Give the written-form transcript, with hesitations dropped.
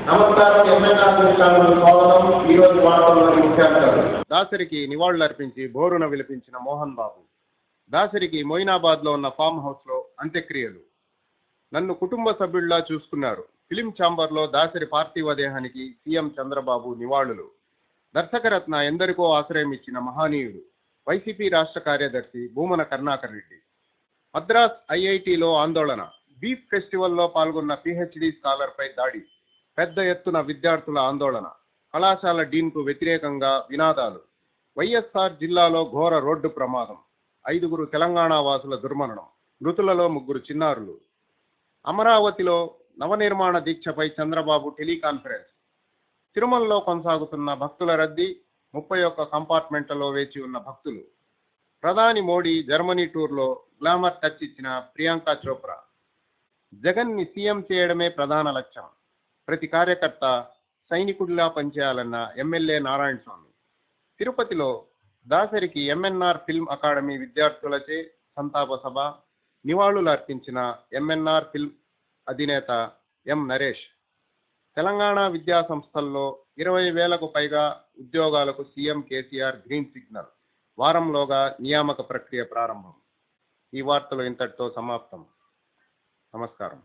నమస్కారం. MNR channel స్వాగతం. ఈ రోజు వార్తల్లోని ముఖ్యాంశాలు. దాసరికి నివాళులర్పించి బోరున విలపించిన మోహన్ బాబు. దాసరికి మొయినాబాద్లో ఉన్న ఫామ్ హౌస్లో అంత్యక్రియలు. నన్ను కుటుంబ సభ్యుల్లా చూసుకున్నారు. ఫిలిం ఛాంబర్లో దాసరి పార్థివ దేహానికి సీఎం చంద్రబాబు నివాళులు. దర్శకరత్న ఎందరికో ఆశ్రయం ఇచ్చిన మహనీయుడు. వైసీపీ రాష్ట్ర కార్యదర్శి భూమన కరుణాకర్ రెడ్డి. మద్రాస్ ఐఐటిలో ఆందోళన. బీఫ్ ఫెస్టివల్లో పాల్గొన్న పిహెచ్డి స్కాలర్పై దాడి. పెద్ద ఎత్తున విద్యార్థుల ఆందోళన. కళాశాల డీన్కు వ్యతిరేకంగా వినాదాలు. వైఎస్ఆర్ జిల్లాలో ఘోర రోడ్డు ప్రమాదం. 5 తెలంగాణ వాసుల దుర్మరణం. మృతులలో 3 చిన్నారులు. అమరావతిలో నవనిర్మాణ దీక్షపై చంద్రబాబు టెలికాన్ఫరెన్స్. తిరుమలలో కొనసాగుతున్న భక్తుల రద్దీ. 31 కంపార్ట్మెంట్లలో వేచి ఉన్న భక్తులు. ప్రధాని మోడీ జర్మనీ టూర్లో గ్లామర్ టచ్ ఇచ్చిన ప్రియాంక చోప్రా. జగన్ని సీఎం చేయడమే ప్రధాన లక్ష్యం. ప్రతి కార్యకర్త సైనికుడిలా పనిచేయాలన్న ఎమ్మెల్యే నారాయణ స్వామి. తిరుపతిలో దాసరికి ఎంఎన్ఆర్ ఫిల్మ్ అకాడమీ విద్యార్థులచే సంతాప సభ. నివాళులు అర్పించిన ఎంఎన్ఆర్ ఫిల్మ్ అధినేత ఎం నరేష్. తెలంగాణ విద్యా సంస్థల్లో 20,000కు పైగా ఉద్యోగాలకు సీఎం కేసీఆర్ గ్రీన్ సిగ్నల్. వారంలోగా నియామక ప్రక్రియ ప్రారంభం. ఈ వార్తలు ఇంతటితో సమాప్తం. నమస్కారం.